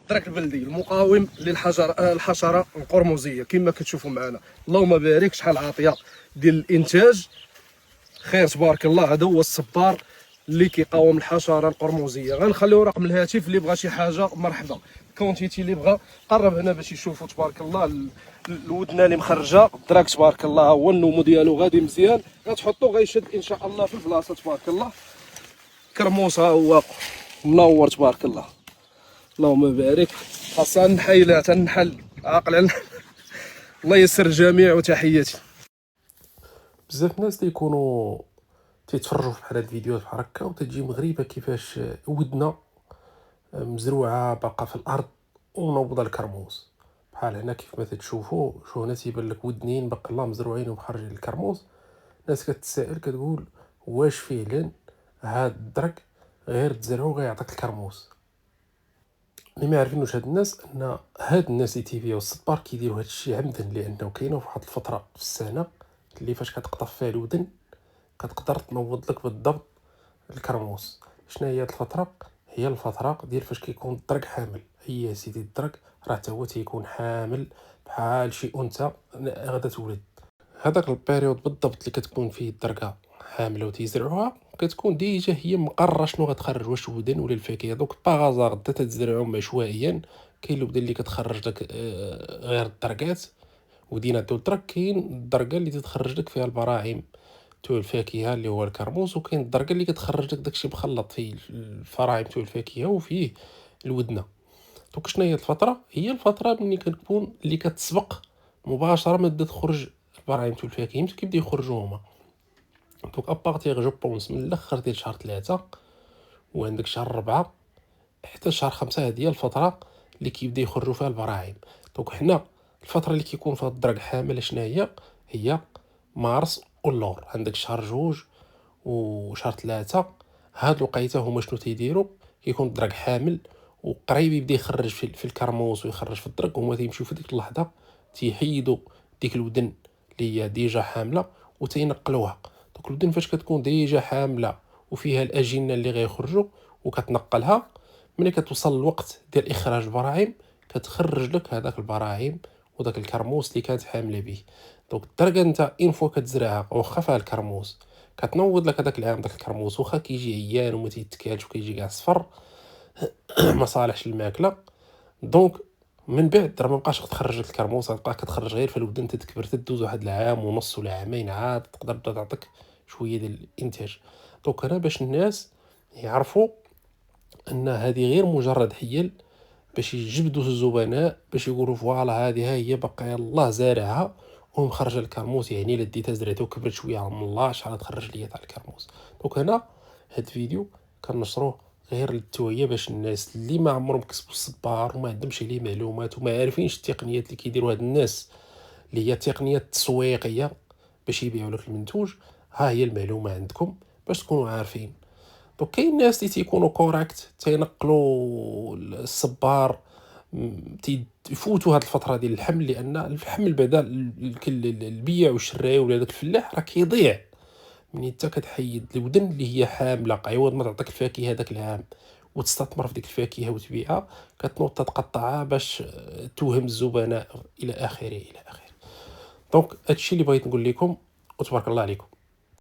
الدرك البلدي المقاوم الحشره القرمزيه كما كتشوفوا معنا. اللهم بارك شحال عاطيه ديال الانتاج، خير تبارك الله. هذا هو الصبار اللي كيقاوم الحشره القرمزيه. غنخليو رقم الهاتف اللي بغى شي حاجه مرحبا. كونتيتي اللي بغى قرب هنا باش يشوفوا تبارك الله الودنه اللي مخرجه. الدراك تبارك الله هو النمو ديالو غادي مزيان، غتحطو غيشد ان شاء الله في البلاصه تبارك الله. كرموس ها هو منور تبارك الله. اللهم بارك. خاصها النحيله تنحل عاقل على الله يسر الجميع وتحياتي. بزاف الناس تيكونوا تيتفرجوا في بحال هاد الفيديوهات بحال هكا وتجي مغريبه كيفاش ودنا مزروعه باقا في الارض ونوضه الكرموس بحال هنا كيف ما تتشوفوا. شو هنا تيبان لك ودنين باقي الله مزروعين ومخرجين الكرموس. الناس كتسائل كتقول واش فعلا هاد الدرك غير تزرعو غيعطيك الكرموس؟ اللي ما عارفينوش هاد الناس ان هاد الناس اللي تيبيعوا الصبار كيديروا هاد الشيء عمدا، لانه كاينه واحد الفتره في السنه اللي فاش كتقطف فيها الودن كتقدر تنوض لك بالضبط الكرموس. شنو هي هاد الفتره؟ هي الفتره ديال فاش كيكون الدرك حامل. هي سيدي الدرك راه حتى هو تيكون حامل بحال شي انثى غادا تولد. هذاك البيريود بالضبط اللي كتكون فيه الدركه حامله وتيزرعوها كتكون ديجا هي مقرره شنو غتخرج، واش ودن ولا الفاكهه. دوك باغازا غدا تتزرعهم عشوائيا. كاين الودن اللي كتخرج لك غير الدركات ودينا دو الدرك، كاين الدركه اللي تتخرج لك فيها البراعم تاع الفاكهه اللي هو الكرموس، وكاين الدركه اللي كتخرج لك داكشي مخلط فيه الفراعم تاع الفاكهه وفيه الودنه. دوك شنو هي الفتره؟ هي الفتره ملي كتكون اللي كتسبق مباشره ما تبدا تخرج البراعم تاع الفاكهه، ملي كيبدا يخرجوا هما. دوك ابارتيغ جو بونس من الاخر ديال شهر 3 وعندك شهر 4 حتى شهر 5 هذه هي الفتره اللي كيبدا يخرجوا فيها البراعم. دوك حنا الفتره اللي كيكون فيها الدرك حامل شنو هي؟ هي مارس واللور. عندك شهر 2 وشهر 3 هاد الوقيته هما شنو تيديروا؟ كيكون الدرك حامل وقريب يبدا يخرج في الكرموس ويخرج في الدرك. هما تيمشيو في ديك اللحظه تيحيدوا ديك الودن اللي هي ديجا حامله وتينقلوها. دوك الودن فاش كتكون ديجا حامله وفيها الاجنه اللي غيخرجوا وكتنقلها، ملي كتوصل الوقت ديال اخراج البراعم كتخرج لك هذاك البراعم وداك الكرموس اللي كانت حامله به. دونك الدركه انت اين فوا كتزرعها واخا فيها الكرموس كتنوض لك هذاك العام داك الكرموس، واخا كيجي عيان وما تيتكالش وكيجي كاع صفر ما صالحش للماكله. دونك من بعد راه ما بقاش كتخرج لك الكرموس، غتبقى كتخرج غير في الودن تتكبر تدوز واحد العام ونص ولا عامين عاد تقدر تبدا تعطيك شويه ديال الانتاج. دونك انا باش الناس يعرفوا ان هذه غير مجرد حيل باش يجبدوا الزبناء باش يقولوا فوالا هذه ها هي باقي الله زارعها ومخرج الكرموس، يعني الا ديتها زرعتها وكبرت شويه من الله شحال تخرج ليا تاع الكرموس. دونك هنا هاد الفيديو كنشروه غير للتوعيه باش الناس اللي ما عمرهم كسبوا الصبار وما عندهمش عليه معلومات وما عارفينش التقنيات اللي كيديروا هاد الناس اللي هي التقنيات التسويقيه باش يبيعوا لك المنتوج، ها هي المعلومه عندكم باش تكونوا عارفين. دونك كاين ناس اللي تيكونوا كوريكت تينقلوا الصبار تيفوتوا هاد الفتره ديال الحمل، لان الحمل بعدا البيع والشراي ولا داك الفلاح راه كيضيع منين انت كتحيد الودن اللي هي حامله عوض ما تعطيك الفاكهه هذاك العام وتستثمر في ديك الفاكهه وتبيعها كتنوض تتقطعها باش توهم الزبناء الى اخره الى اخره. دونك هادشي اللي بغيت نقول لكم وتبارك الله عليكم.